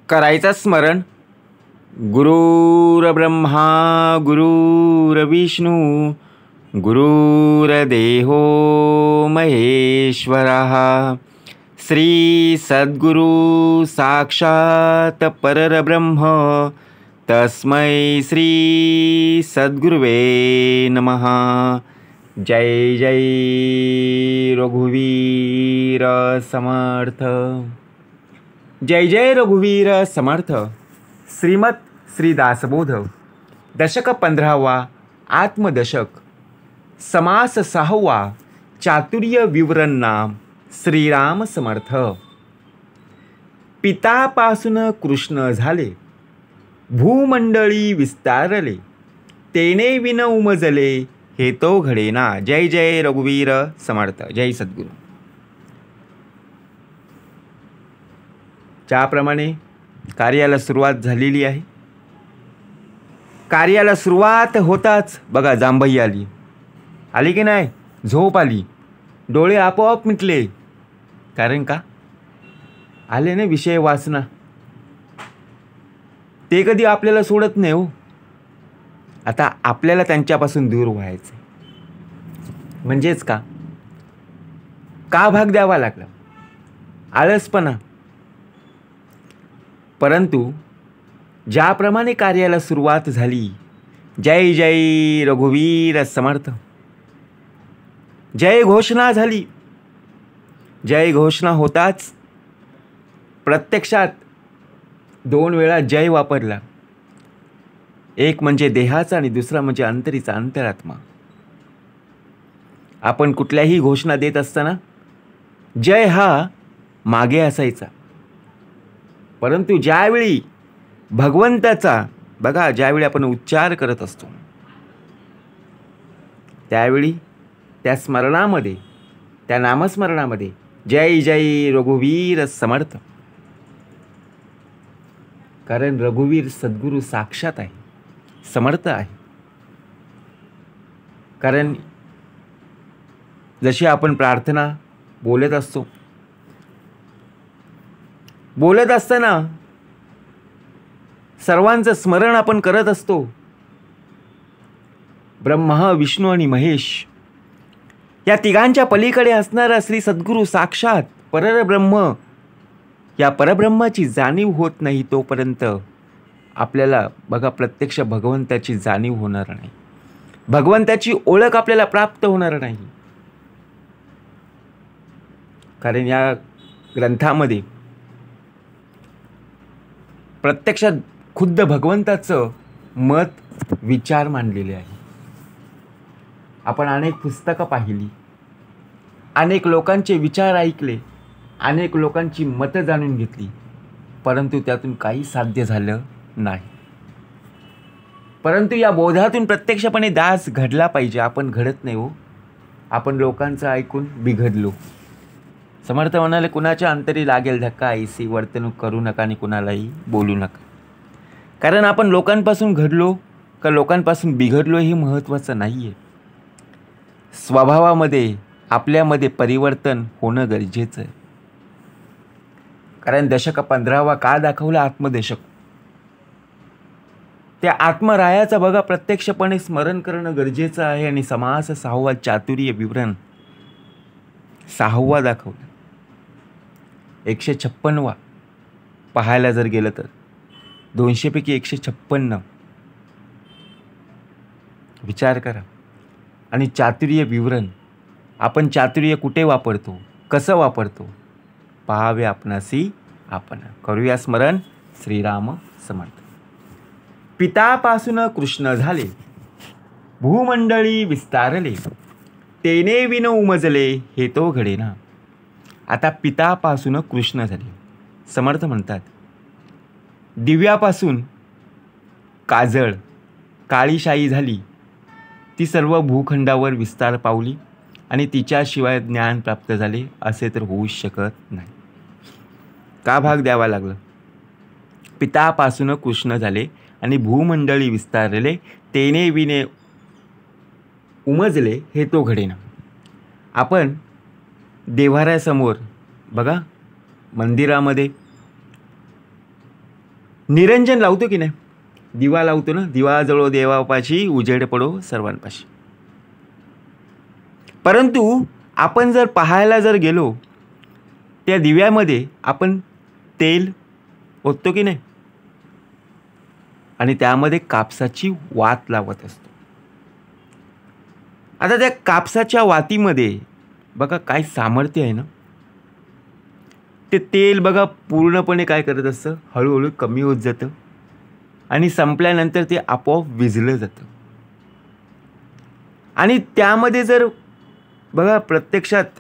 करायचं स्मरण. गुरुर्ब्रह्मा गुरुर्विष्णू गुरुर्देहो महेश्वरः. श्री सद्गुरु साक्षात परब्रह्म तस्मै श्री सद्गुरुवे नमः. जय जय रघुवीर समर्थ. जय जय रघुवीर समर्थ. श्रीमत श्री दासबोध दशक 15वा आत्मदशक समास 6वा चातुर्य विवरण नाम श्रीराम समर्थ. पितापासून कृष्ण झाले, भूमंडळी विस्तारले, तेने विन उमजले, हे तो घडेना. जय जय रघुवीर समर्थ. जय सद्गुरू. ज्याप्रमाणे कार्याला सुरुवात झालेली आहे, कार्याला सुरुवात होताच बघा जांभई आली. आली की नाही? झोप आली, डोळे आपोआप मिटले. कारण का? आले ना विषय वासना. ते कधी आपल्याला सोडत नाही हो. आता आपल्याला त्यांच्यापासून दूर व्हायचं. म्हणजेच का भाग द्यावा लागला? आळसपणा. परंतु ज्याप्रमाणे कार्याला सुरुवात झाली, जय जय रघुवीर समर्थ, जय घोषणा झाली. जय घोषणा होताच प्रत्यक्षात 2 वेळा जय वापरला. एक म्हणजे देहाचा आणि दुसरा म्हणजे अंतरीचा, अंतरात्मा. आपण कुठल्याही घोषणा देत असताना जय हा मागे असायचा. परंतु ज्यावेळी भगवंताचा बघा, ज्यावेळी आपण उच्चार करत असतो त्यावेळी त्या स्मरणामध्ये, त्या नामस्मरणामध्ये जय जय रघुवीर समर्थ. कारण रघुवीर सद्गुरू साक्षात आहे, समर्थ आहे. कारण जशी आपण प्रार्थना बोलत असतो, बोलत असताना सर्वांचं स्मरण आपण करत असतो. ब्रह्मा, विष्णू आणि महेश या तिघांच्या पलीकडे असणारा श्री सद्गुरू साक्षात परब्रह्म, या परब्रह्माची जाणीव होत नाही तोपर्यंत आपल्याला बघा प्रत्यक्ष भगवंताची जाणीव होणार नाही, भगवंताची ओळख आपल्याला प्राप्त होणार नाही. कारण या ग्रंथामध्ये प्रत्यक्षात खुद्द भगवंताचं मत, विचार मांडलेले आहे. आपण अनेक पुस्तकं पाहिली, अनेक लोकांचे विचार ऐकले, अनेक लोकांची मतं जाणून घेतली, परंतु त्यातून काही साध्य झालं नाही. परंतु या बोधातून प्रत्यक्षपणे दास घडला पाहिजे. आपण घडत नाही हो. आपण लोकांचं ऐकून बिघडलो. समर्थ म्हणाले, कुणाच्या अंतरी लागेल धक्का, ऐसी वर्तणूक करू नका आणि कुणालाही बोलू नका. कारण आपण लोकांपासून घडलो का लोकांपासून बिघडलो हे महत्त्वाचं नाही आहे. स्वभावामध्ये आपल्यामध्ये परिवर्तन होणं गरजेचं आहे. कारण दशक 15वा का दाखवला? आत्मदशक. त्या आत्मरायाचा बघा प्रत्यक्षपणे स्मरण करणं गरजेचं आहे. आणि समास 6वा चातुर्य विवरण 6वा दाखवला. 156वा पाहायला जर गेलं तर 200 पैकी 156. विचार करा. आणि चातुर्य विवरण, आपण चातुर्य कुठे वापरतो, कसं वापरतो, पाहावे आपणासी आपण. करूया स्मरण. श्रीराम समर्थ. पितापासून कृष्ण झाले, भूमंडळी विस्तारले, तेने विन उमजले, हे तो घडेना. आता पितापासून कृष्ण झाले. समर्थ म्हणतात, दिव्यापासून काजळ, काळीशाई झाली, ती सर्व भूखंडावर विस्तार पावली आणि तिच्याशिवाय ज्ञान प्राप्त झाले असे तर होऊच शकत नाही. का भाग द्यावा लागलं? पितापासून कृष्ण झाले आणि भूमंडळी विस्तारले, तेने विने उमजले, हे तो घडेना. आपण देव्हाऱ्यासमोर बघा मंदिरामध्ये निरंजन लावतो की नाही, दिवा लावतो ना, दिवा जळो देवापाशी, उजेड पडो सर्वांपाशी. परंतु आपण जर पाहायला जर गेलो, त्या दिव्यामध्ये आपण तेल ओततो की नाही, आणि त्यामध्ये कापसाची वात लावत असतो. आता त्या कापसाच्या वातीमध्ये बघा काय सामर्थ्य आहे ना. ते तेल बघा पूर्णपणे काय करत असतं, हळूहळू कमी होत जातं आणि संपल्यानंतर ते आपोआप विझलं जातं. आणि त्यामध्ये जर बघा प्रत्यक्षात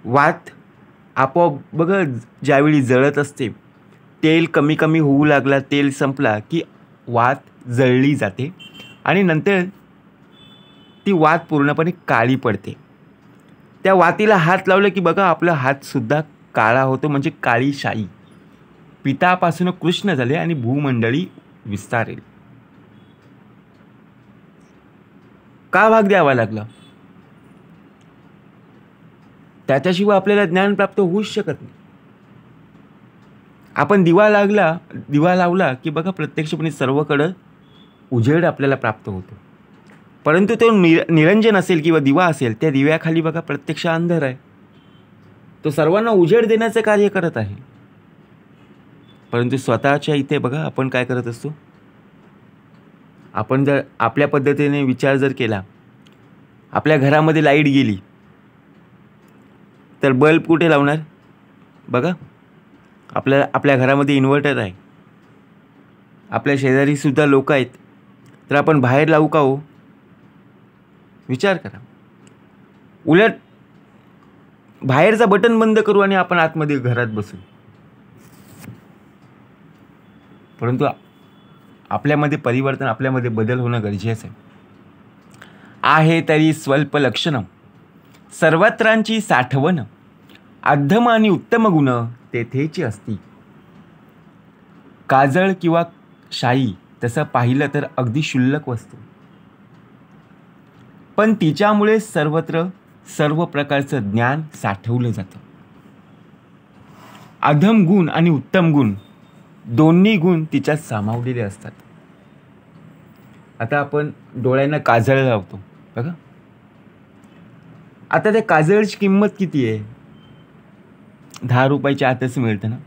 वात आपोआप बघा ज्यावेळी जळत असते, तेल कमी कमी होऊ लागला, तेल संपला की वात जळली जाते आणि नंतर ती वात पूर्णपणे काळी पडते. त्या वातीला हात लावलं की बघा आपला हातसुद्धा काळा होतो, म्हणजे काळी शाई. पितापासून कृष्ण झाले आणि भूमंडळी विस्तारेल. का भाग द्यावा लागला? त्याच्याशिवाय आपल्याला ज्ञान प्राप्त होऊच शकत नाही. आपण दिवा लावला की बघा प्रत्यक्षपणे सर्वकडं उजेड आपल्याला प्राप्त होतो. परंतु तो निरंजन असेल किंवा दिवा असेल, त्या दिव्याखाली बघा प्रत्यक्ष अंधार आहे. तो सर्वांना उजेड देण्याचं कार्य करत आहे. परंतु स्वतःच्या इथे बघा आपण काय करत असतो, आपण जर आपल्या पद्धतीने विचार जर केला, आपल्या घरामध्ये लाईट गेली तर बल्ब कुठे लावणार? बघा आपल्या घरामध्ये इन्व्हर्टर आहे, आपल्या शेजारीसुद्धा लोक आहेत, तर आपण बाहेर लावू का हो? विचार करा. उलट बाहेरचा बटन बंद करू आणि आपण आतमध्ये घरात बसू. परंतु आपल्यामध्ये परिवर्तन, आपल्यामध्ये बदल होणं गरजेचं आहे. आहे तरी स्वल्प लक्षण, सर्वत्रांची साठवण, अधम आणि उत्तम गुण तेथेची असती. काजळ किंवा शाई तसं पाहिलं तर अगदी क्षुल्लक वस्तू, पण तिच्यामुळे सर्वत्र सर्व प्रकारचं ज्ञान साठवलं जातं. अधम गुण आणि उत्तम गुण दोन्ही गुण तिच्यात सामावलेले असतात. आता आपण डोळ्यांना काजळ लावतो बघा. आता त्या काजळची किंमत किती आहे? 10 रुपयाच्या आतच मिळतं ना,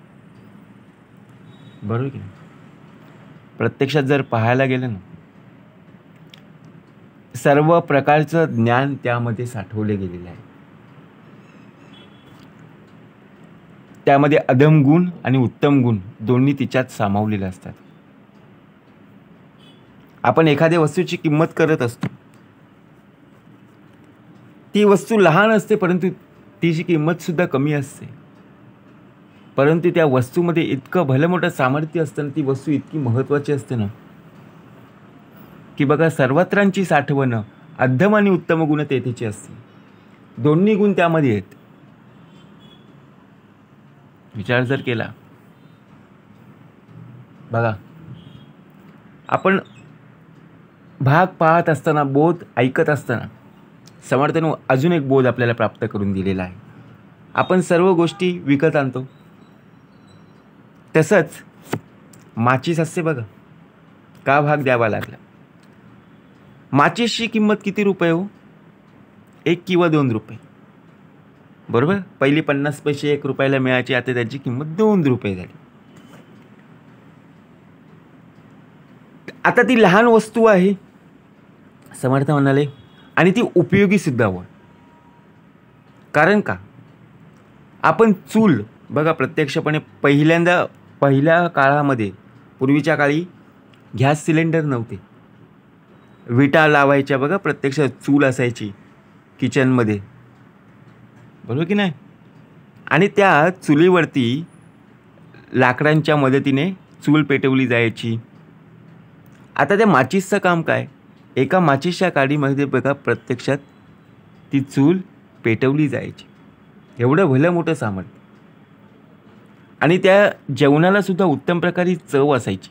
बरोबर की नाही? प्रत्यक्षात जर पाहायला गेलं ना, सर्व प्रकारचं ज्ञान त्यामध्ये साठवले गेलेलं आहे. त्यामध्ये अधम गुण आणि उत्तम गुण दोन्ही तिच्यात सामावलेले असतात. आपण एखाद्या वस्तूची किंमत करत असतो, ती वस्तू लहान असते परंतु तिची किंमत सुद्धा कमी असते. परंतु त्या वस्तूमध्ये इतकं भलं मोठं सामर्थ्य असतं, ती वस्तू इतकी महत्त्वाची असते ना, की बघा सर्वत्रांची साठवण, अधम आणि उत्तम गुण तेथेची असते. दोन्ही गुण त्यामध्ये आहेत. विचार जर केला बघा, आपण भाग पाहत असताना, बोध ऐकत असताना समर्थाने अजून एक बोध आपल्याला प्राप्त करून दिलेला आहे. आपण सर्व गोष्टी विकत आणतो. तसंच माचीस असते बघा, का भाग द्यावा लागला? माचीसची किंमत किती रुपये हो? 1 किंवा 2 रुपये, बरोबर. पहिली 50 पैसे 1 रुपयाला मिळायची, आता त्याची किंमत 2 रुपये झाली. आता ती लहान वस्तू आहे समर्थ म्हणाले, आणि ती उपयोगी सुद्धा हो. कारण का? आपण चूल बघा प्रत्यक्षपणे पहिल्या काळामध्ये, पूर्वीच्या काळी गॅस सिलेंडर नव्हते, विटा लावायच्या बघा, प्रत्यक्ष चूल असायची किचनमध्ये, बरोबर की नाही? आणि त्या चुलीवरती लाकडांच्या मदतीने चूल पेटवली जायची. आता त्या माचीसचं काम काय? एका माचीसच्या काडीमध्ये बघा प्रत्यक्षात ती चूल पेटवली जायची. एवढं भलं मोठं सामर्थ्य. आणि त्या जेवणाला सुद्धा उत्तम प्रकारे चव असायची.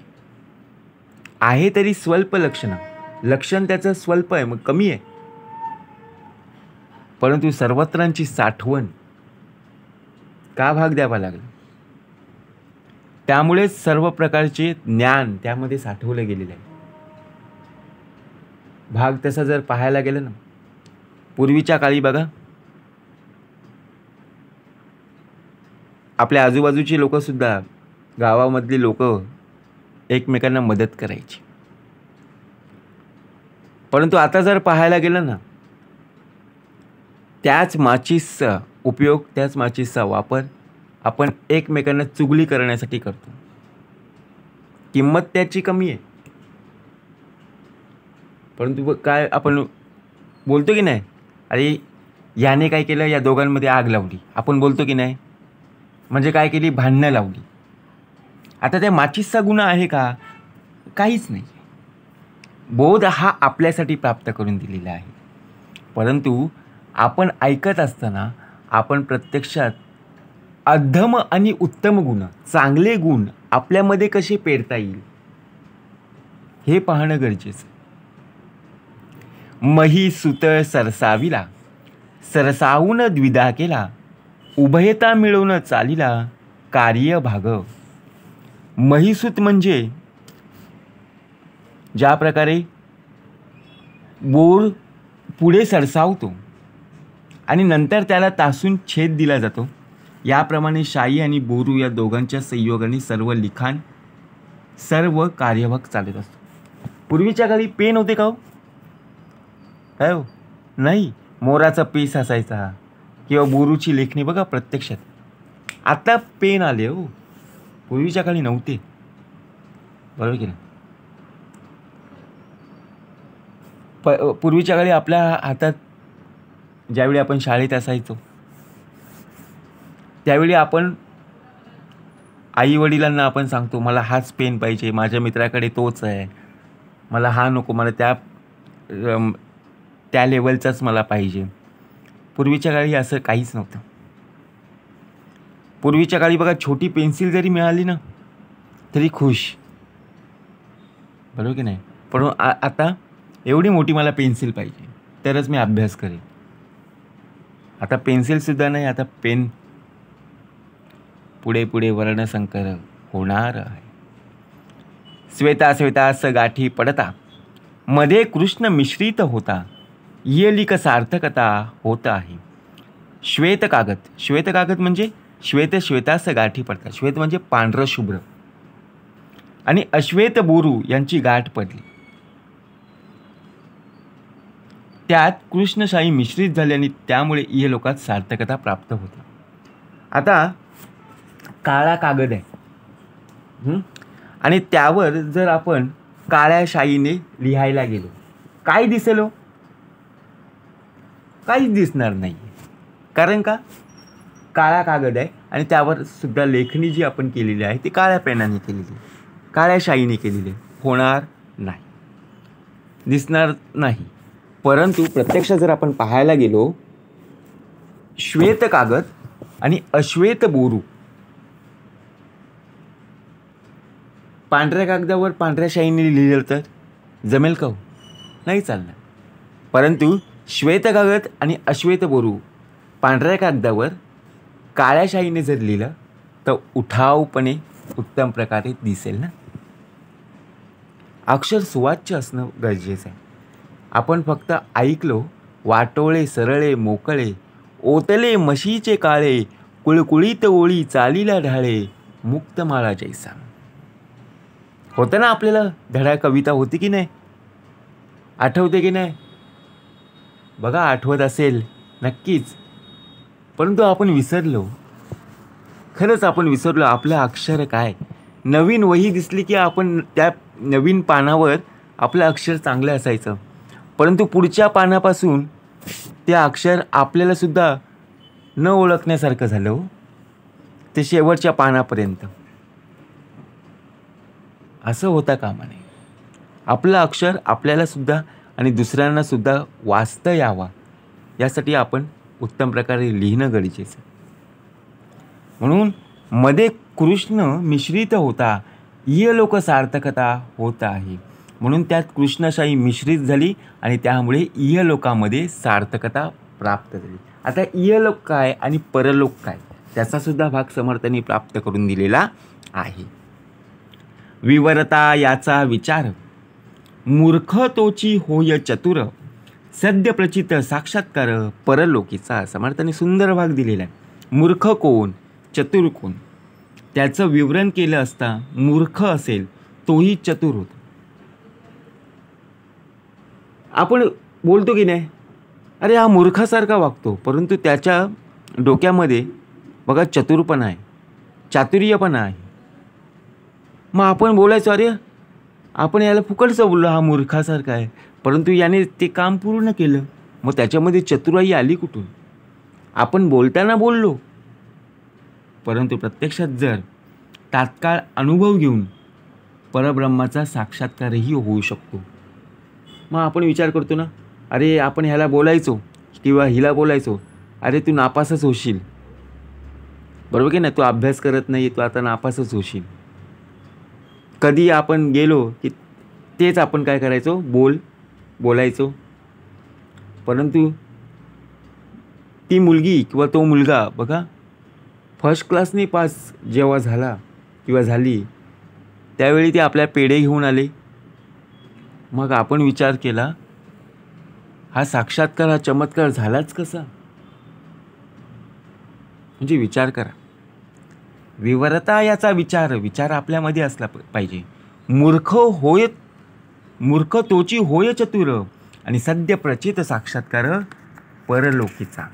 आहे तरी स्वल्प लक्षण, लक्षण त्याचं स्वल्प आहे, मग कमी आहे. परंतु सर्वत्रांची साठवण, का भाग द्यावा लागला? त्यामुळे सर्व प्रकारचे ज्ञान त्यामध्ये साठवलं गेलेलं आहे. भाग तसा जर पाहायला गेलं ना, पूर्वीच्या काळी बघा, आपल्या आजूबाजूची लोक सुद्धा, गावामधली लोक एकमेकांना मदत करायची. परंतु आता जर पाहायला गेलं ना, त्याच माचीसचा उपयोग, त्याच माचीसचा वापर आपण एकमेकांना चुगली करण्यासाठी करतो. किंमत त्याची कमी आहे, परंतु काय आपण बोलतो की नाही, अरे याने काय केलं, या दोघांमध्ये आग लावली, आपण बोलतो की नाही. म्हणजे काय केली, भांडणं लावली. आता त्या माचीसचा गुन्हा आहे का? काहीच नाही. बोध हा आपल्यासाठी प्राप्त करून दिलेला आहे. परंतु आपण ऐकत असताना आपण प्रत्यक्षात अधम आणि उत्तम गुण, चांगले गुण आपल्यामध्ये कसे पेरता येईल हे पाहणं गरजेचं. मही सुत सरसाविला, सरसावून द्विधा केला, उभयता मिळवून चालिला, कार्य भाग. महिसूत म्हणजे ज्या प्रकारे बोर पुढे सरसावतो आणि नंतर त्याला तासून छेद दिला जातो, याप्रमाणे शाई आणि बोरू या दोघांच्या संयोगाने सर्व लिखाण, सर्व कार्यभाग चालत असतो. पूर्वीच्या काळी पेन होते का हो? काय हो? नाही. मोराचा पीस असायचा किंवा बोरूची लेखणी बघा प्रत्यक्षात. आता पेन आले हो, पूर्वीच्या काळी नव्हते. बरोबर की नाही? पूर्वीच्या काळी आपल्या हातात ज्यावेळी आपण शाळेत असायचो त्यावेळी आपण आई वडिलांना आपण सांगतो, मला हाच पेन पाहिजे, माझ्या मित्राकडे तोच आहे, मला हा नको, मला त्या लेवलचाच मला पाहिजे. पूर्वीच्या काळी असं काहीच नव्हतं. पूर्वीच्या काळी बघा, छोटी पेन्सिल जरी मिळाली ना तरी खुश. बरोबर की नाही? पण आता एवढी मोठी मला पेन्सिल पाहिजे तरच मी अभ्यास करेन. आता पेन्सिलसुद्धा नाही, आता पेन. पुढे पुढे वर्णसंकर होणार आहे. श्वेता श्वेतास गाठी पडता, मध्ये कृष्ण मिश्रित होता, येलिक सार्थकता होत आहे. श्वेत कागद, श्वेत कागद म्हणजे श्वेत श्वेतास गाठी पडतात. श्वेत म्हणजे पांढरं शुभ्र, आणि अश्वेत बोरू यांची गाठ पडली. त्यात कृष्णशाही मिश्रित झाली आणि त्यामुळे इहलोकात सार्थकता प्राप्त होते. आता काळा कागद आहे आणि त्यावर जर आपण काळ्या शाईने लिहायला गेलो, काय दिसेल हो? काहीच दिसणार नाही. कारण का? काळा कागद आहे आणि त्यावर सुद्धा लेखणी जी आपण केलेली आहे ती काळ्या पेनाने केलेली, काळ्या शाईने केलेली, होणार नाही, दिसणार नाही. परंतु प्रत्यक्षात जर आपण पाहायला गेलो, श्वेत कागद आणि अश्वेत बोरू, पांढऱ्या कागदावर पांढऱ्या शाईने लिहिलं तर जमेल का हो? नाही चालणार. परंतु श्वेत कागद आणि अश्वेत बोरू पांढऱ्या कागदावर काळ्या शाईने जर लिहिलं तर उठावपणे उत्तम प्रकारे दिसेल ना. अक्षर सुवाच्य असणं गरजेचं आहे. आपण फक्त ऐकलो, वाटोळे सरळे मोकळे, ओतले म्हशीचे काळे, कुळकुळीत ओळी चालीला ढाळे, मुक्तमाळा जैसा. होतं ना आपल्याला धडा, कविता होती की नाही? आठवते की नाही? बघा, आठवत असेल नक्कीच. परंतु आपण विसरलो. खरंच आपण विसरलो आपलं अक्षर काय. नवीन वही दिसली की आपण त्या नवीन पानावर आपलं अक्षर चांगलं असायचं, परंतु पुढच्या पानापासून ते अक्षर आपल्याला सुद्धा न ओळखण्यासारखं झालं हो, ते शेवटच्या पानापर्यंत. असं होता कामा नये. आपलं अक्षर आपल्याला सुद्धा आणि दुसऱ्यांना सुद्धा वाचता यावा यासाठी आपण उत्तम प्रकारे लिहिणं गरजेचं. म्हणून मध्ये कृष्ण मिश्रित होता, इहलोक सार्थकता होत आहे. म्हणून त्यात कृष्णशाही मिश्रित झाली आणि त्यामुळे इहलोकामध्ये सार्थकता प्राप्त झाली. आता इहलोक काय आणि परलोक काय त्याचासुद्धा भाग समर्थांनी प्राप्त करून दिलेला आहे. विवरता याचा विचार, मूर्ख तोची होय चतुर, सद्य प्रचित साक्षात्कार परलोकीचा. समर्थांनी सुंदर भाग दिलेला आहे. मूर्ख कोण, चतुर कोण, त्याचं विवरण केलं असता मूर्ख असेल तोही चतुर होतो. आपण बोलतो की नाही, अरे हा मूर्खासारखा वागतो, परंतु त्याच्या डोक्यामध्ये बघा चतुरपणा आहे, चातुर्यपणा आहे. मग आपण बोलायचो अरे आपण याला फुकटचं बोललो, हा मूर्खासारखा आहे, परंतु याने ते काम पूर्ण केलं. मग त्याच्यामध्ये चतुराई आली कुठून? आपण बोलताना बोललो, परंतु प्रत्यक्षात जर तात्काळ अनुभव घेऊन परब्रह्माचा साक्षात्कारही होऊ शकतो. मग आपण विचार करतो ना, अरे आपण ह्याला बोलायचो किंवा हिला बोलायचो, अरे तू नापासच होशील, बरोबर की नाही, तू अभ्यास करत नाही, तू आता नापासच होशील. कधी आपण गेलो की तेच आपण काय करायचो, बोलायचो. परंतु ती मुलगी किंवा तो मुलगा बघा फर्स्ट क्लासने पास जेव्हा झाला किंवा झाली, त्यावेळी ते आपल्या पेढे घेऊन आले. मग आपण विचार केला, हा साक्षात्कार, हा चमत्कार झालाच कसा? म्हणजे विचार करा. विवरता याचा विचार आपल्यामध्ये असला पाहिजे. मूर्ख तोची होय चतुर, आणि सद्य प्रचित साक्षात्कार परलोकीचा.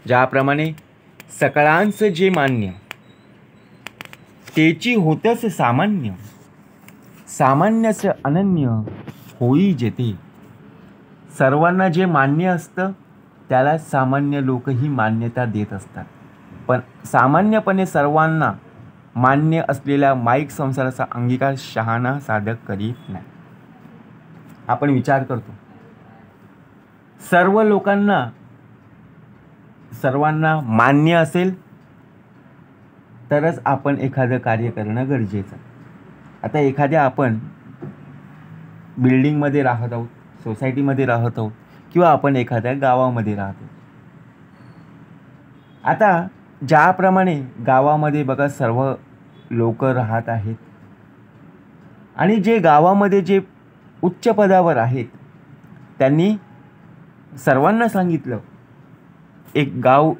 ज्याप्रमाणे सकळांचं जे मान्य तेची होतच सामान्य, सामान्याचं अनन्य होई जेते. सर्वांना जे मान्य असतं त्याला सामान्य लोकही मान्यता देत असतात, पण सामान्यपणे सर्वांना मान्य असलेल्या माईक संसाराचा अंगीकार शहाणा साधक करीत नाही. आपण विचार करतो, सर्वांना मान्य असेल तरच आपण एखादं कार्य करणं गरजेचं. आता एखाद्या आपण बिल्डिंगमध्ये राहत आहोत, सोसायटीमध्ये राहत आहोत, किंवा आपण एखाद्या गावामध्ये राहतो. आता ज्याप्रमाणे गावामध्ये बघा सर्व लोक राहत आहेत, आणि जे गावामध्ये जे उच्च पदावर आहेत त्यांनी सर्वांना सांगितलं, एक गाव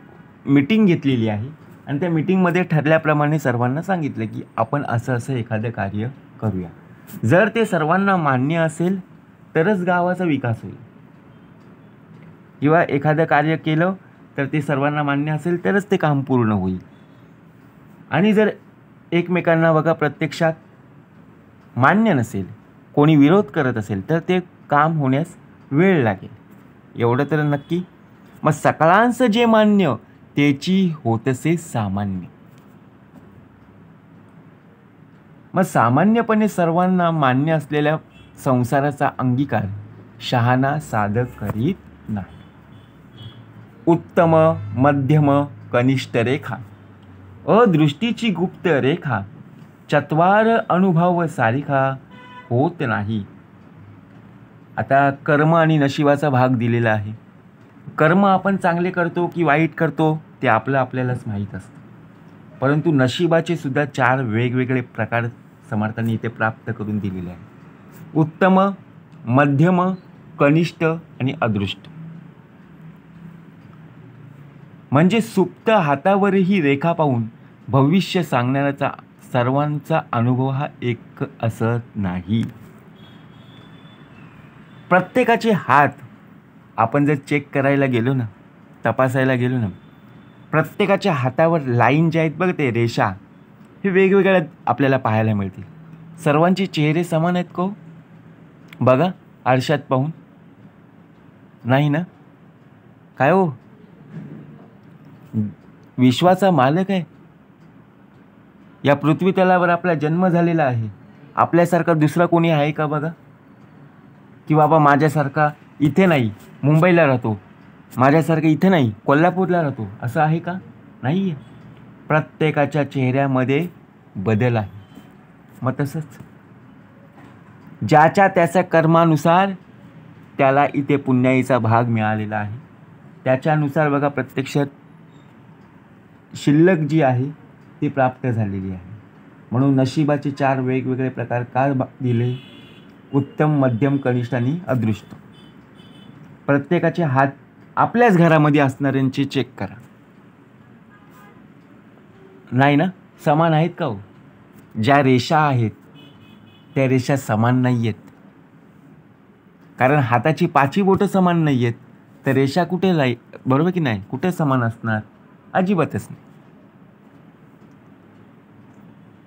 मीटिंग घेतलेली आहे आणि त्या मीटिंगमध्ये ठरल्याप्रमाणे सर्वांना सांगितलं की आपण असं असं एखादं कार्य करूया. जर ते सर्वांना मान्य असेल तरच गावाचा विकास होईल, किंवा एखादं कार्य केलं तर ते सर्वांना मान्य असेल तरच ते काम पूर्ण होईल. आणि जर एकमेकांना बघा प्रत्यक्षात मान्य नसेल, कोणी विरोध करत असेल, तर ते काम होण्यास वेळ लागेल. एवढं तर नक्की. मग सकळांचं जे मान्य तेची होतसे सामान्य. मग सामान्यपणे सर्वांना मान्य असलेल्या संसाराचा अंगीकार शहाणा साधक करीत नाही. उत्तम, मध्यम, कनिष्ठ रेखा, अदृष्टीची गुप्त रेखा, चत्वार अनुभव सारिखा होत नाही. आता कर्म आणि नशिबाचा भाग दिलेला आहे. कर्म आपण चांगले करतो की वाईट करतो ते आपल्यालाच माहीत असतं, परंतु नशिबाचे सुद्धा 4 वेगवेगळे प्रकार समर्थांनी इथे प्राप्त करून दिलेले आहेत. उत्तम, मध्यम, कनिष्ठ आणि अदृष्ट. म्हणजे सुप्त हातावरही रेखा पाहून भविष्य सांगण्याचा सर्वांचा अनुभव हा एक असत नाही. प्रत्येकाचे हात आपण जर चेक करायला गेलो ना, तपासायला गेलो ना, प्रत्येकाच्या हातावर लाईन जे आहेत बघ, ते रेषा, हे वेगवेगळ्या आपल्याला पाहायला मिळतील. सर्वांचे चेहरे समान आहेत का? बघा आरशात पाहून. नाही ना? काय हो, विश्वाचा मालक आहे, या पृथ्वी तलावर आपला जन्म झालेला आहे. आपल्यासारखा दुसरा कोणी आहे का बघा? की बाबा माझ्यासारखा इथे नाही, मुंबईला राहतो, माझ्यासारखं इथे नाही, कोल्हापूरला राहतो, असं आहे का? नाही आहे. प्रत्येकाच्या चेहऱ्यामध्ये बदल आहे. मग तसंच ज्याच्या त्याच्या कर्मानुसार त्याला इथे पुण्याईचा भाग मिळालेला आहे. त्याच्यानुसार बघा प्रत्यक्षात शिल्लक जी आहे ती प्राप्त झालेली आहे. म्हणून नशिबाचे 4 वेगवेगळे प्रकार का दिले? उत्तम, मध्यम, कनिष्ठ आणि अदृष्ट. प्रत्येकाचे हात आपल्याच घरामध्ये असणाऱ्यांचे चेक करा. नाही ना, समान आहेत का हो? ज्या रेषा आहेत त्या रेषा समान नाही आहेत. कारण हाताची 5ही बोटं समान नाही आहेत, तर रेषा कुठे बरोबर की नाही? कुठे समान असणार? अजिबातच नाही.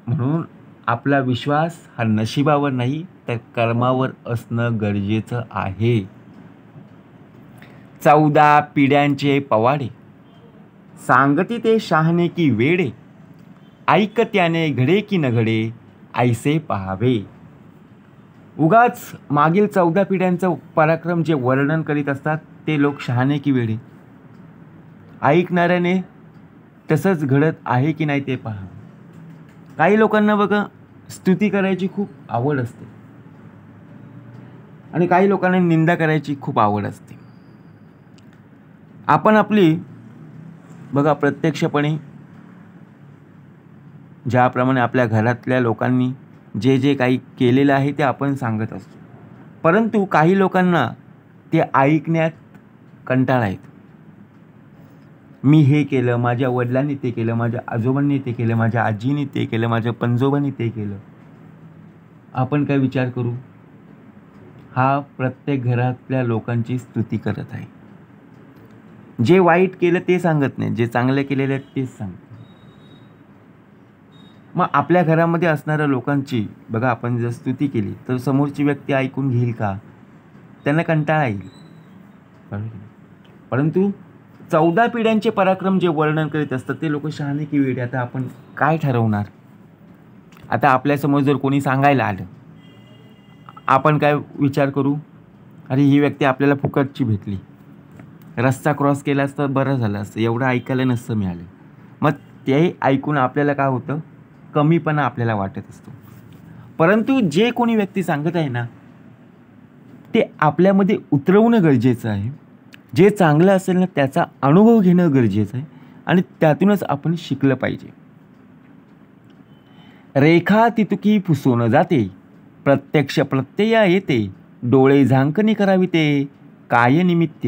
म्हणून आपला विश्वास हा नशिबावर नाही तर कर्मावर असणं गरजेचं आहे. 14 पिढ्यांचे पवाडे, सांगती ते शहाणे की वेडे, ऐकत्याने घडे की न घडे, ऐसे पाहावे. उगाच मागील 14 पिढ्यांचं पराक्रम जे वर्णन करीत असतात ते लोक शहाणे की वेडे, ऐकणाऱ्याने तसंच घडत आहे की नाही ते पहा. काही लोकांना बघा स्तुती करायची खूप आवड असते आणि काही लोकांना निंदा करायची खूप आवड असते. आपण आपली बघा प्रत्यक्षपणे ज्याप्रमाणे आपल्या घरातल्या लोकांनी जे जे काही केलेलं आहे ते आपण सांगत असतो, परंतु काही लोकांना ते ऐकण्यात कंटाळा येतो. मी हे केलं, माझ्या वडिलांनी ते केलं, माझ्या आजोबांनी ते केलं, माझ्या आजीने ते केलं, माझ्या पणजोबांनी ते केलं. आपण काय विचार करू? हा प्रत्येक घरातल्या लोकांची स्तुती करत आहे. जे वाईट केलं ते सांगत नाही, जे चांगलं केलेलं आहे तेच सांगतो. मग आपल्या घरामध्ये असणाऱ्या लोकांची बघा आपण जर स्तुती केली तर समोरची व्यक्ती ऐकून घेईल का? त्यांना कंटाळा येईल. परंतु 14 पिढ्यांचे पराक्रम जे वर्णन करीत असतात ते लोक शहाणे की वेडे. आता आपण काय ठरवणार? आता आपल्यासमोर जर कोणी सांगायला आलं, आपण काय विचार करू? अरे ही व्यक्ती आपल्याला फुकटची भेटली, रस्ता क्रॉस केला असता बरं झालं असतं, एवढं ऐकायला नसतं मिळालं. मग ते ऐकून आपल्याला काय होतं? कमीपणा आपल्याला वाटत असतो. परंतु जे कोणी व्यक्ती सांगत आहे ना ते आपल्यामध्ये उतरवणं गरजेचं आहे. जे चांगलं असेल ना त्याचा अनुभव घेणं गरजेचं आहे आणि त्यातूनच आपण शिकलं पाहिजे. रेखा तितुकी पुसवून जाते, प्रत्यक्ष प्रत्यया येते, डोळे झांकणी करावी ते काय निमित्त,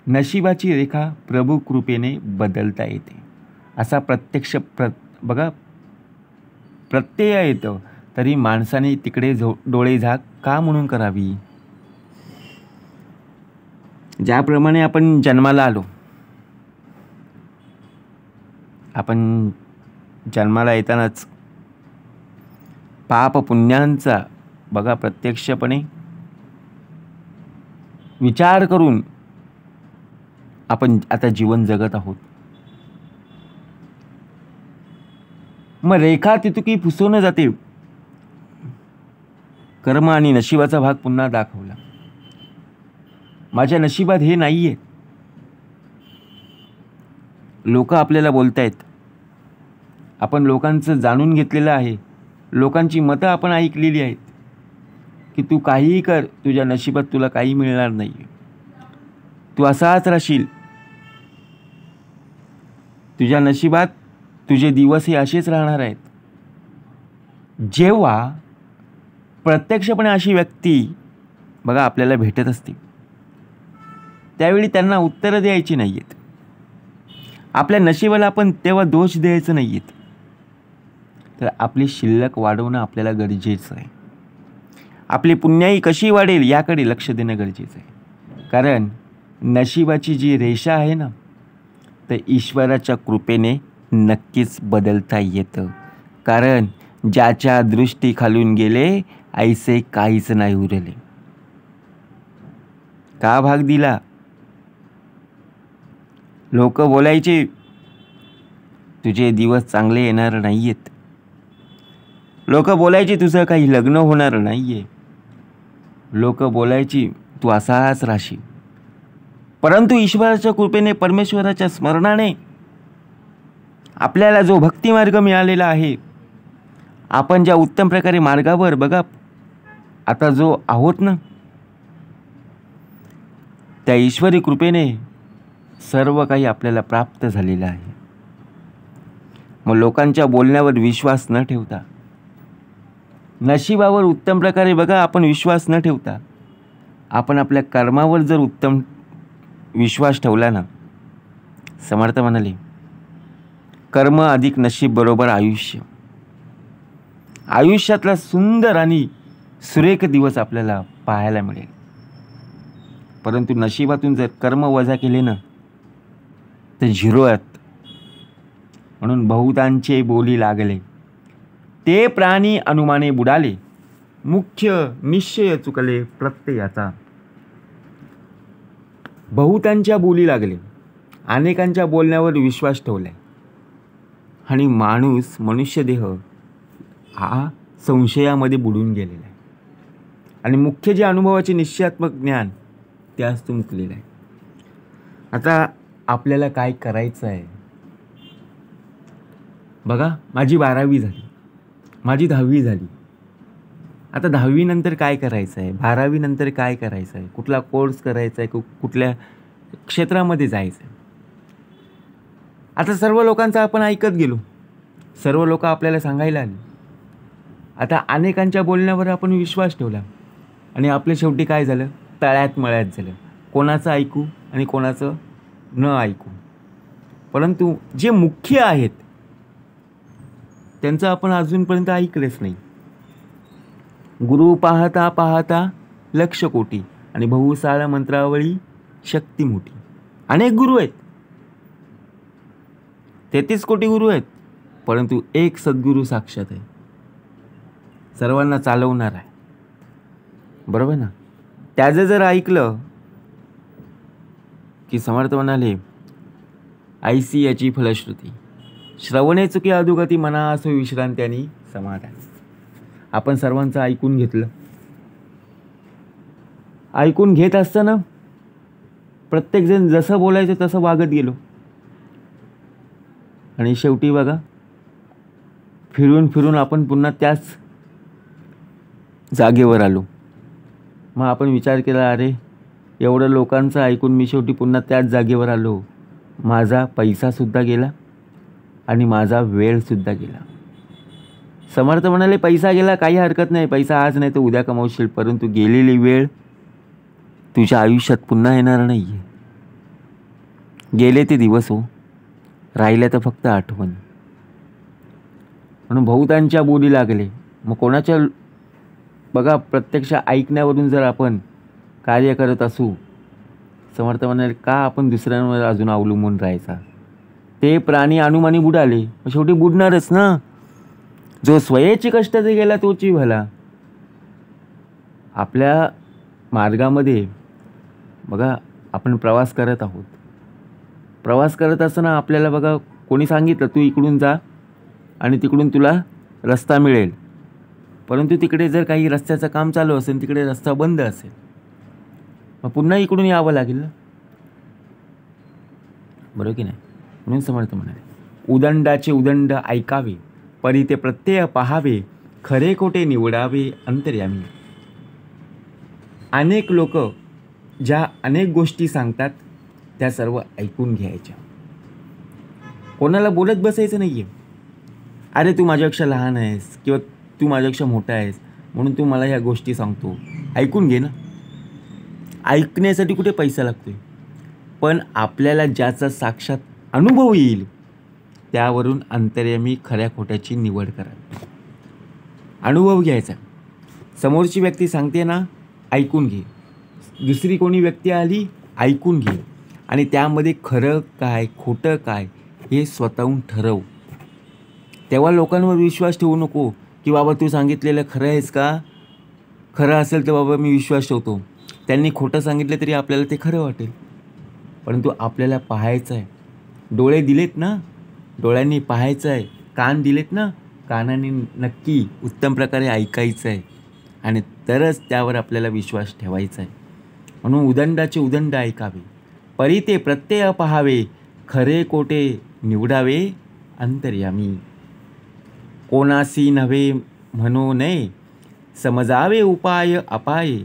नशिबाची रेखा प्रभू कृपेने बदलता येते. असा प्रत्यक्ष बघा प्रत्यय येतं तरी माणसाने तिकडे डोळे झाक का म्हणून करावी? ज्याप्रमाणे आपण जन्माला आलो, आपण जन्माला येतानाच पाप पुण्यांचा बघा प्रत्यक्षपणे विचार करून आपण आता जीवन जगत आहोत. मग रेखा तितुकी पुसवून जाते, कर्म आणि नशिबाचा भाग पुन्हा दाखवला. माझ्या नशिबात हे नाहीये. लोक आपल्याला बोलतायत, आपण लोकांचं जाणून घेतलेलं आहे, लोकांची मतं आपण ऐकलेली आहेत की तू काहीही कर, तुझ्या नशिबात तुला काही मिळणार नाही, तू असाच राहशील, तुझ्या नशिबात तुझे दिवस हे असेच राहणार आहेत. जेव्हा प्रत्यक्षपणे अशी व्यक्ती बघा आपल्याला भेटत असते त्यावेळी त्यांना उत्तरं द्यायची नाही आहेत. आपल्या नशिबाला आपण तेव्हा दोष द्यायचं नाही आहेत, तर आपली शिल्लक वाढवणं आपल्याला गरजेचं आहे. आपली पुण्याई कशी वाढेल याकडे लक्ष देणं गरजेचं आहे. कारण नशिबाची जी रेषा आहे ना तर ईश्वराच्या कृपेने नक्कीच बदलता येतं. कारण ज्याच्या दृष्टी खालून गेले ऐसे काहीच नाही उरले. का भाग दिला? लोक बोलायचे तुझे दिवस चांगले येणार नाहीयेत, लोक बोलायचे तुझं काही लग्न होणार नाहीये, लोक बोलायची तू असाच राहशील. परंतु ईश्वराच्या कृपेने परमेश्वराच्या स्मरणाने आपल्याला जो भक्ती मार्ग मिळालेला आहे, आपण ज्या उत्तम प्रकारे मार्गावर बघा आता जो आहोत ना, त्या ईश्वरी कृपेने सर्व काही आपल्याला प्राप्त झालेलं आहे. मग लोकांच्या बोलण्यावर विश्वास न ठेवता, नशिबावर उत्तम प्रकारे बघा आपण विश्वास न ठेवता, आपण आपल्या कर्मावर जर उत्तम विश्वास ठेवला ना, समर्थ म्हणाले कर्म अधिक नशीब बरोबर आयुष्य. आयुष्यातला सुंदर आणि सुरेख दिवस आपल्याला पाहायला मिळेल. परंतु नशिबातून जर कर्म वजा केले ना तर झिरो आहेत. म्हणून बहुतांचे बोली लागले, ते प्राणी अनुमाने बुडाले, मुख्य निश्चय चुकले प्रत्ययाचा. बहुतांच्या बोली लागले, अनेकांच्या बोलण्यावर विश्वास ठेवलाय आणि मनुष्यदेह हा संशयामध्ये बुडून गेलेला आहे आणि मुख्य जे अनुभवाचे निश्चयात्मक ज्ञान त्यास तो मुकलेला आहे. आता आपल्याला काय करायचं आहे बघा. माझी 12वी झाली, माझी 10वी झाली. आता 10वी नंतर काय करायचं आहे, 12वी नंतर काय करायचं आहे, कुठला कोर्स करायचा आहे, कुठल्या क्षेत्रामध्ये जायचं आहे. आता सर्व लोकांचं आपण ऐकत गेलो, सर्व लोक आपल्याला सांगायला आली. आता अनेकांच्या बोलण्यावर आपण विश्वास ठेवला आणि आपल्या शेवटी काय झालं, तळ्यात मळ्यात झालं. कोणाचं ऐकू आणि कोणाचं न ऐकू. परंतु जे मुख्य आहेत त्यांचं आपण अजूनपर्यंत ऐकलेच नाही. गुरु पाहता पाहता लक्ष कोटी आणि बहुसाळ मंत्रावळी शक्ती मोठी. अनेक गुरु आहेत, 33 कोटी गुरु आहेत, परंतु एक सद्गुरू साक्षात आहे, सर्वांना चालवणार आहे. बरोबर ना. त्याचं जर ऐकलं की समर्थ म्हणाले ऐसी याची फलश्रुती, श्रवणे चुकी अधोगती मना असो विश्रांती आणि समाधान. आपण सर्वांचं ऐकून घेतलं. ऐकून घेत असताना प्रत्येकजण जसं बोलायचं तसं वागत गेलो आणि शेवटी बघा फिरून फिरून आपण पुन्हा त्याच जागेवर आलो. मग आपण विचार केला, अरे एवढं लोकांचं ऐकून मी शेवटी पुन्हा त्याच जागेवर आलो. माझा पैसासुद्धा गेला आणि माझा वेळसुद्धा गेला. समर्थ म्हणाले पैसा गेला काही हरकत नाही, पैसा आज नाही तर उद्या कमावशील, परंतु गेलेली वेळ तुझ्या आयुष्यात पुन्हा येणार नाही आहे. गेले ते दिवस हो, राहिल्या तर फक्त आठवण. म्हणून बहुतांच्या बोली लागले. मग कोणाच्या बघा प्रत्यक्ष ऐकण्यावरून जर आपण कार्य करत असू, समर्थ म्हणाले का आपण दुसऱ्यांवर अजून अवलंबून राहायचा. ते प्राणी अनुमानी बुडाले, शेवटी बुडणारच ना. जो स्वयेची कष्टाचे गेला तोची भला. आपल्या मार्गामध्ये बघा आपण प्रवास करत आहोत. प्रवास करत असताना आपल्याला बघा कोणी सांगितलं तू इकडून जा आणि तिकडून तुला रस्ता मिळेल, परंतु तिकडे जर काही रस्त्याचं काम चालू असेल, तिकडे रस्ता बंद असेल, मग पुन्हा इकडून यावं लागेल ना. बरोबर की नाही. म्हणून समर्थ म्हणाले उदंडाचे उदंड ऐकावे, परी ते प्रत्यय पहावे, खरे खोटे निवडावे अंतर्यामी. अनेक लोक ज्या अनेक गोष्टी सांगतात त्या सर्व ऐकून घ्यायच्या. कोणाला बोलत बसायचं नाही आहे. अरे तू माझ्यापेक्षा लहान आहेस किंवा तू माझ्यापेक्षा मोठा आहेस म्हणून तू मला ह्या गोष्टी सांगतो, ऐकून घे ना. ऐकण्यासाठी कुठे पैसा लागतोय, पण आपल्याला ज्याचा साक्षात अनुभव येईल त्यावरून अंतर्यामी खऱ्या खोट्याची निवड करा. अनुभव घ्यायचा. समोरची व्यक्ती सांगते ना, ऐकून घे. दुसरी कोणी व्यक्ती आली, ऐकून घे आणि त्यामध्ये खरं काय खोटं काय हे स्वतःहून ठरव. तेव्हा लोकांवर विश्वास ठेवू नको की बाबा तू सांगितलेलं खरं आहेस का, खरं असेल तर बाबा मी विश्वास ठेवतो. त्यांनी खोटं सांगितलं तरी आपल्याला ते खरं वाटेल, परंतु आपल्याला पाहायचं आहे. डोळे दिलेत ना, डोळ्यांनी पाहायचं आहे. कान दिलेत ना, कानाने नक्की उत्तम प्रकारे ऐकायचं आहे आणि तरच त्यावर आपल्याला विश्वास ठेवायचा आहे. म्हणून उदंडाचे उदंड ऐकावे, परी ते प्रत्यय पहावे, खरे कोटे निवडावे अंतर्यामी. कोणासी नव्हे म्हणो नये, समजावे उपाय अपाय,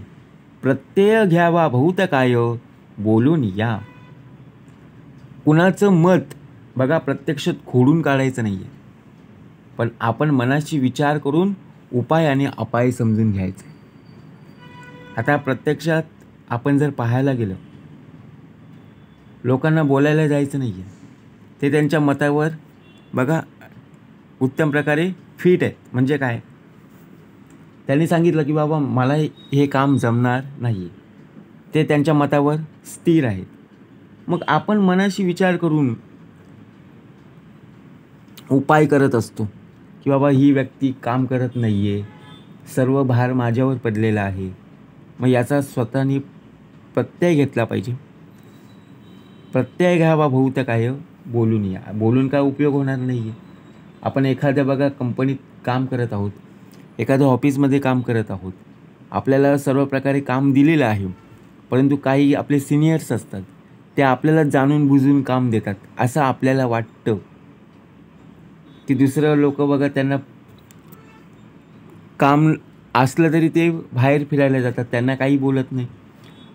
प्रत्यय घ्यावा बहुत काय, बोलून या. कुणाचं मत बघा प्रत्यक्षात खोडून काढायचं नाही आहे. पण आपण मनाशी विचार करून उपाय आणि अपाय समजून घ्यायचे. आता प्रत्यक्षात आपण जर पाहायला गेलं, लोकांना बोलायला जायचं नाही आहे. ते त्यांच्या मतावर बघा उत्तम प्रकारे फिट आहेत. म्हणजे काय, त्यांनी सांगितलं की बाबा मला हे काम जमणार नाही आहे, ते त्यांच्या मतावर स्थिर आहेत. मग आपण मनाशी विचार करून उपाय करत असतो की बाबा ही व्यक्ती काम करत नाही आहे, सर्व भार माझ्यावर पडलेला आहे. मग याचा स्वतःनी प्रत्यय घेतला पाहिजे. प्रत्यय घ्यावा बहुत काय बोलून या. बोलून काय उपयोग होणार नाही आहे. आपण एखाद्या बघा कंपनीत काम करत आहोत, एखाद्या ऑफिसमध्ये काम करत आहोत, आपल्याला सर्व प्रकारे काम दिलेलं आहे, परंतु काही आपले सिनियर्स असतात, ते आपल्याला जाणून बुजून काम देतात. असं आपल्याला वाटतं की दुसरं लोक बघा त्यांना काम असलं तरी ते बाहेर फिरायला जातात, त्यांना काही बोलत नाही,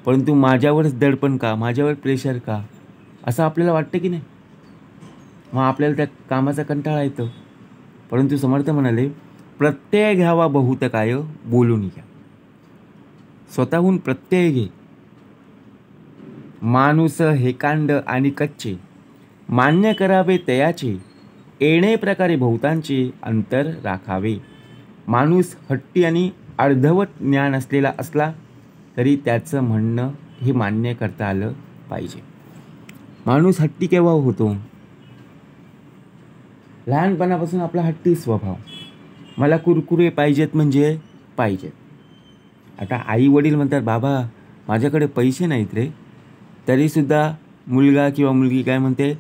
परंतु माझ्यावरच दडपण का, माझ्यावर प्रेशर का, असं आपल्याला वाटतं की नाही. मग आपल्याला त्या कामाचा कंटाळा येतो. परंतु समर्थ म्हणाले प्रत्यय घ्यावा बहुत काय बोलून घ्या. स्वतःहून प्रत्यय घे. माणूस हेकांड आणि कच्चे मान्य करावे तयाचे, येणे प्रकारे बहुतांचे अंतर राखावे. माणूस हट्टी आणि अर्धवट ज्ञान असलेला असला तरी त्याचं म्हणणं हे मान्य करता आलं पाहिजे. माणूस हट्टी केव्हा होतो, लहानपणापासून आपला हट्टी स्वभाव, मला कुरकुरे पाहिजेत म्हणजे पाहिजेत. आता आई वडील म्हणतात बाबा माझ्याकडे पैसे नाहीत रे, तरीसुद्धा मुलगा किंवा मुलगी काय म्हणते,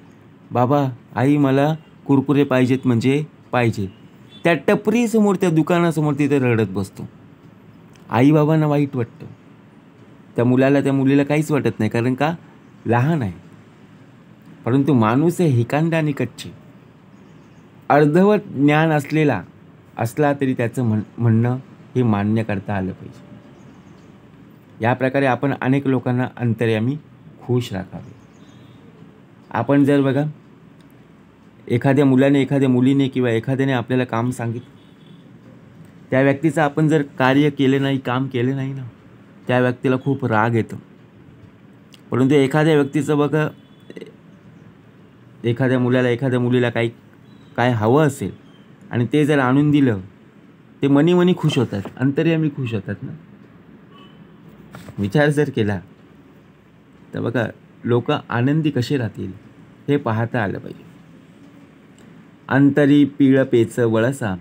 बाबा आई मला कुरकुरे पाहिजेत म्हणजे पाहिजे. त्या टपरीसमोर, त्या दुकानासमोर तिथे रडत बसतो. आई बाबांना वाईट वाटतं, त्या मुलाला त्या मुलीला काहीच वाटत नाही, कारण का लहान आहे. परंतु माणूस हे हेकांड आणि कच्चे, अर्धवट ज्ञान असलेला असला तरी त्याचं म्हणणं हे मान्य करता आलं पाहिजे. या प्रकारे आपण अनेक लोकांना अंतर्यामी खुश राखावे. आपण जर बघा एखाद्या मुलाने, एखाद्या मुलीने किंवा एखाद्याने आपल्याला काम सांगितलं, त्या व्यक्तीचं आपण जर कार्य केले नाही, काम केले नाही ना, त्या व्यक्तीला खूप राग येतो. परंतु एखाद्या व्यक्तीचं बघा, एखाद्या मुलाला, एखाद्या मुलीला काय हवं असेल आणि ते जर आणून दिलं, ते मनी खुश होतात, अंतर्यामी खुश होतात ना. विचार जर केला तर बघा लोक आनंदी कसे राहतील हे पाहता आलं पाहिजे. अंतरी पिळ पेच वळसा,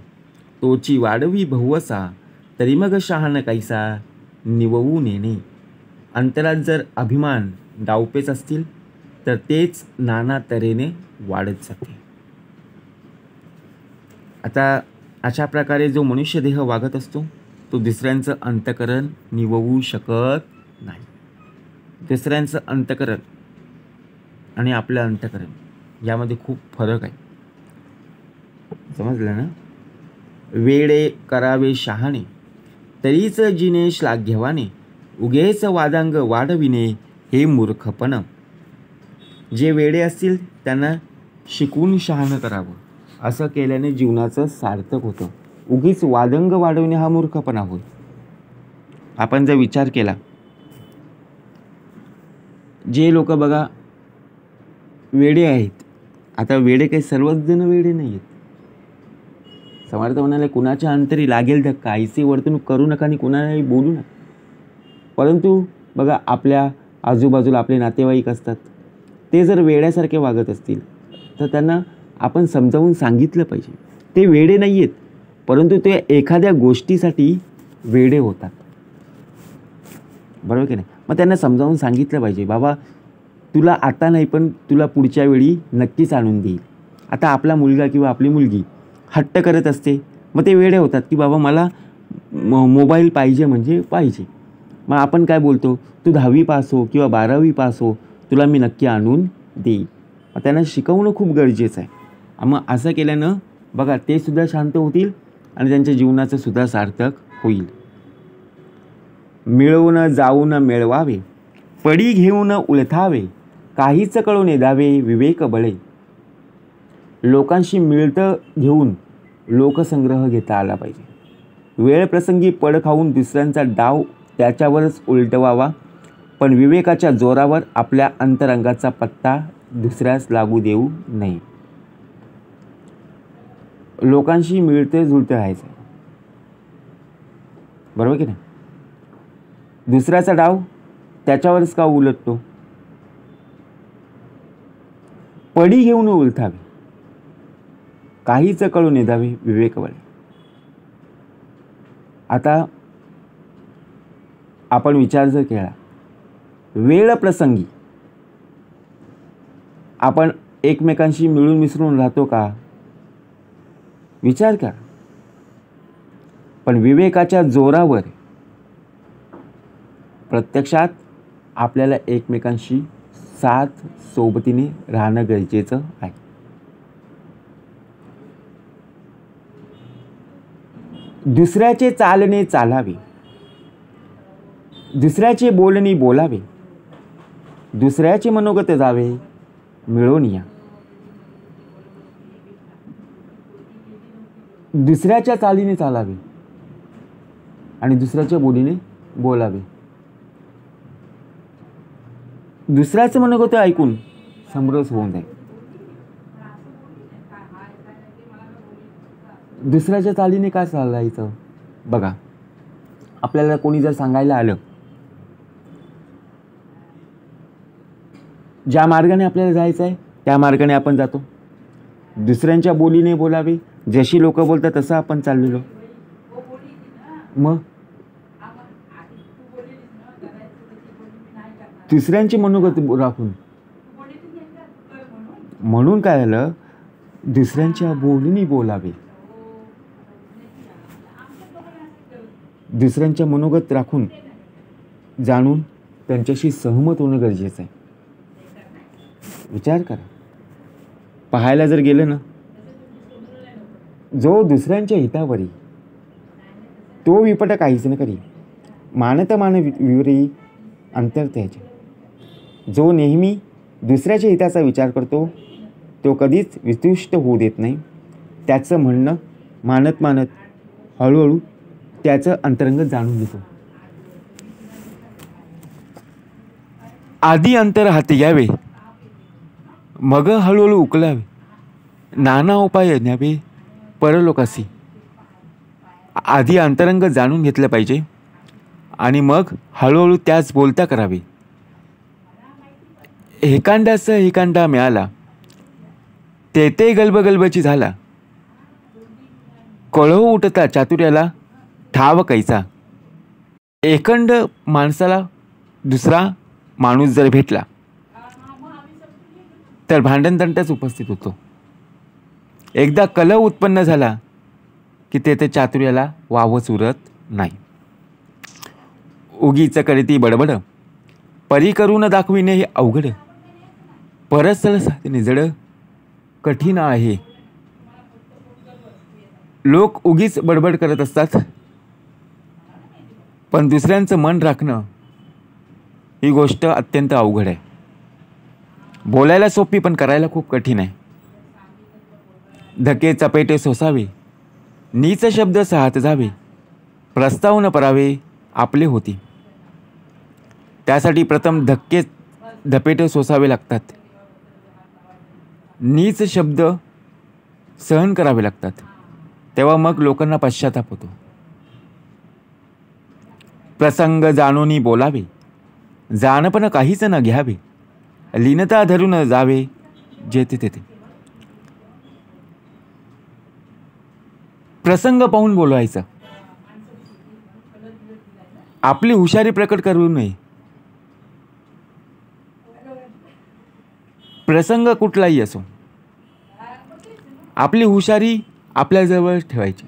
तोची वाढवी बहुवसा, तरी मग शहाण कैसा निववू नेणे. अंतरात जर अभिमान डावपेच असतील तर तेच नाना तऱ्हेने वाढत जाते. आता अशा प्रकारे जो मनुष्य देह वागत असतो तो दुसऱ्यांचं अंतकरण निववू शकत नाही. दुसऱ्यांचं अंतकरण आणि आपलं अंतकरण यामध्ये खूप फरक आहे. समजलं ना. वेडे करावे शहाणे, तरीच जिने श्लाघ्यवाने, उगेच वादांग वाढविणे हे मूर्खपण. जे वेडे असतील त्यांना शिकून शहाणं करावं. असं केल्याने जीवनाचं सार्थक होतं. उगीच वादंग वाढवणे हा मूर्खपणा होय. आपण जर विचार केला, जे लोक बघा वेडे आहेत, आता वेडे काही सर्वच जण वेडे नाही आहेत. समर्थ म्हणाले कुणाच्या अंतरी लागेल धक्का, आईची वर्तणूक करू नका आणि कुणालाही बोलू नका. परंतु बघा आपल्या आजूबाजूला आपले नातेवाईक असतात, ते जर वेड्यासारखे वागत असतील तर त्यांना आपण समजावून सांगितलं पाहिजे. ते वेडे नाही आहेत, परंतु ते एखाद्या गोष्टीसाठी वेडे होतात. बरोबर की नाही. मग त्यांना समजावून सांगितलं पाहिजे, बाबा तुला आता नाही पण तुला पुढच्या वेळी नक्कीच आणून देईल. आता आपला मुलगा किंवा आपली मुलगी हट्ट करत असते, मग ते वेडे होतात की बाबा मला मोबाईल पाहिजे म्हणजे पाहिजे. मग आपण काय बोलतो, तू 10वी पास हो किंवा 12वी पास हो, तुला मी नक्की आणून देईल. मग त्यांना शिकवणं खूप गरजेचं आहे. मग असं केल्यानं बघा ते सुद्धा शांत होतील आणि त्यांच्या जीवनाचं सुद्धा सार्थक होईल. मिळवून जाऊन मिळवावे, पडी घेऊन उलथावे, काहीच कळून द्यावे विवेक बळे. लोकांशी मिळतं घेऊन लोकसंग्रह घेता आला पाहिजे. वेळ प्रसंगी पड खाऊन दुसऱ्यांचा डाव त्याच्यावरच उलटवावा, पण विवेकाच्या जोरावर आपल्या अंतरंगाचा पत्ता दुसऱ्यास लागू देऊ नये. लोकांशी मिळते जुळते राहायचं, बरोबर की नाही. दुसऱ्याचा डाव त्याच्यावरच का उलटतो. पडी घेऊन उलथावे, काहीच कळून नेदावे विवेकवळे. आता आपण विचार जर केला, वेळ प्रसंगी आपण एकमेकांशी मिळून मिसळून राहतो का, विचार करा. पण विवेकाच्या जोरावर प्रत्यक्षात आपल्याला एकमेकांशी साथ सोबतीने राहणं गरजेचं आहे. दुसऱ्याचे चालणे चालावे, दुसऱ्याचे बोलणे बोलावे, दुसऱ्याचे मनोगत जावे मिळून या. दुसऱ्याच्या चालीने चालावे आणि दुसऱ्याच्या बोलीने बोलावे. दुसऱ्याचं मनोगत ऐकून समरस होऊन जाईल. दुसऱ्याच्या चालीने काय चालायचं. बघा, आपल्याला कोणी जर सांगायला आलं, ज्या मार्गाने आपल्याला जायचं आहे त्या मार्गाने आपण जातो. दुसऱ्यांच्या बोलीने बोलावे, जशी लोक बोलतात तसं आपण चाललेलो. मग दुसऱ्यांचे मनोगत राखून, म्हणून काय झालं, दुसऱ्यांच्या बोलीने बोलावे, दुसऱ्यांच्या मनोगत राखून जाणून त्यांच्याशी सहमत होणं गरजेचं आहे. विचार करा, पाहायला जर गेलं ना, जो दुसऱ्यांच्या हितावरी तो विपट काहीच न करी, मानत विवरी अंतर त्याचे. जो नेहमी दुसऱ्याच्या हिताचा विचार करतो तो कधीच वितुष्ट होऊ देत नाही. त्याचं म्हणणं मानत हळूहळू त्याचं अंतरंग जाणून घेतो. आधी अंतर हाती घ्यावे, मग हळूहळू उकलावे. नाना उपाय न्यावे परलोकासी. आधी अंतरंग जाणून घेतलं पाहिजे आणि मग हळूहळू त्याच बोलता करावे. एकांडास एकांडा मिळाला, ते गलबगलबची झाला. कळहो उठता चातुर्याला ठाव कैसा. एकंड माणसाला दुसरा माणूस जर भेटला तर भांडणतंटाच उपस्थित होतो. एकदा कलह उत्पन्न झाला की ते चातुर्याला वावच उरत नाही. उगीच करती बडबड, परी करून दाखविणे हे अवघड. परस्थळ साधणे जड, कठीण आहे. लोक उगीच बडबड करत असतात, पण दुसऱ्यांचं मन राखणं ही गोष्ट अत्यंत अवघड आहे. बोलायला सोपी पण करायला खूप कठीण आहे. धके चपेटे सोसावे, नीच शब्द साहत जावे, प्रस्ताव न परावे आपले होती. त्यासाठी प्रथम धक्के धपेटे सोसावे लागतात, नीच शब्द सहन करावे लागतात. तेव्हा मग लोकांना पश्चाताप होतो. प्रसंग जाणून बोलावे, जाणपण काहीच न घ्यावे, लीनता धरून जावे जेथे तेथे. प्रसंग पाहून बोलायचं, आपली हुशारी प्रकट करू नये. प्रसंग कुठलाही असो, आपली हुशारी आपल्याजवळ ठेवायची.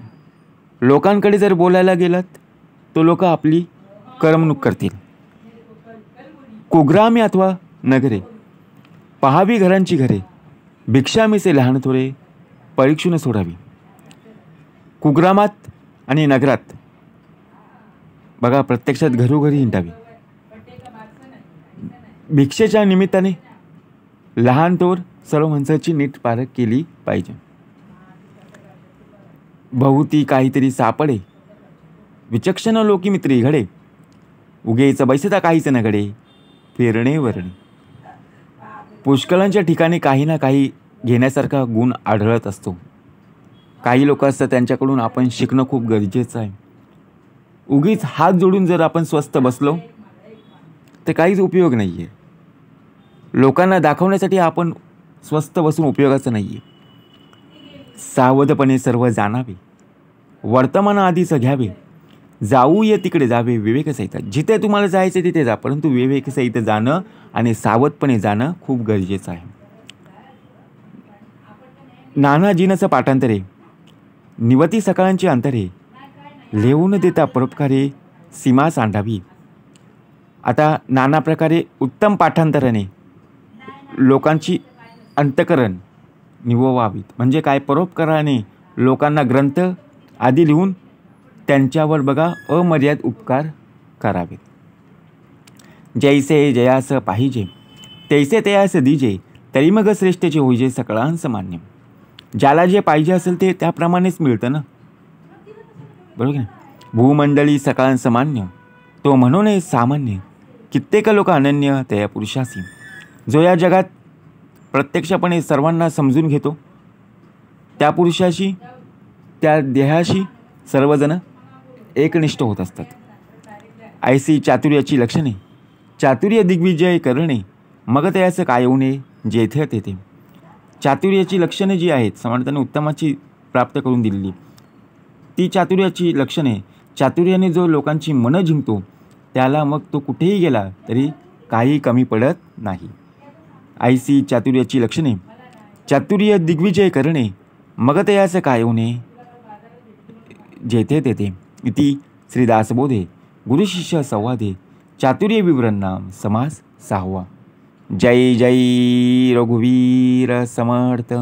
लोकांकडे जर बोलायला गेलात तो लोक आपली करमणूक करतील. कुग्रामे अथवा नगरे, पहावी घरांची घरे, भिक्षामीचे लहान थोरे परीक्षून सोडावी. कुग्रामात आणि नगरात बघा, प्रत्यक्षात घरोघरी हिंडावी. भिक्षेच्या निमित्ताने लहान थोर सर्व माणसाची नीट पारख केली पाहिजे. बहुती काहीतरी सापडे, विचक्षण लोकी मित्री घडे, उगेच बैसता काहीच न घडे, फिरणे वरणे. पुष्कळांच्या ठिकाणी काही ना काही घेण्यासारखा गुण आढळत असतो. काही लोक असतात त्यांच्याकडून आपण शिकणं खूप गरजेचं आहे. उगीच हात जोडून जर आपण स्वस्थ बसलो तर काहीच उपयोग नाही आहे. लोकांना दाखवण्यासाठी आपण स्वस्थ बसून उपयोगाचं नाही आहे. सावधपणे सर्व जाणावे, वर्तमान आधीच घ्यावे, जाऊया तिकडे जावे विवेकसहित. जिथे तुम्हाला जायचं तिथे जा, परंतु विवेकसहित जाणं आणि सावधपणे जाणं खूप गरजेचं आहे. नाना जिनस पाठांतरे, निवती सकाळांची अंतरे, लिहून देता परोपकारे सीमा सांडावी. आता नाना प्रकारे उत्तम पाठांतराने लोकांची अंतकरण निववावीत. म्हणजे काय? परोपकाराने लोकांना ग्रंथ आदी लिहून त्यांच्यावर बघा अमर्याद उपकार करावेत. जैसे जयास पाहिजे तैसे तयास दिजे, तरी मग श्रेष्ठचे होईजे सकळांस मान्य. ज्याला जे पाहिजे असेल ते त्याप्रमाणेच मिळतं ना, बरोबर ना. भूमंडळी सकळांस मान्य, तो म्हणून सामान्य, कित्येक लोक अनन्य तया पुरुषासी. जो या जगात प्रत्यक्षपणे सर्वांना समजून घेतो त्या पुरुषाशी, त्या देहाशी सर्वजण एकनिष्ठ होत असतात. ऐसी चातुर्याची लक्षणे, चातुर्य दिग्विजय करणे, मग त्याचं काय होणे जेथे तेथे. चातुर्याची लक्षणे जी आहेत समर्थाने उत्तमाची प्राप्त करून दिलेली, ती चातुर्याची लक्षणे. चातुर्याने जो लोकांची मनं जिंकतो त्याला मग तो कुठेही गेला तरी काही कमी पडत नाही. ऐसी चातुर्याची लक्षणे, चातुर्य दिग्विजय करणे, मग त्याचं काय होणे जेथे तेथे. इति श्रीदासबोधे गुरुशिष्य संवादे चातुर्य विवरण नाम समास 6वा. जय जय रघुवीर समर्थ.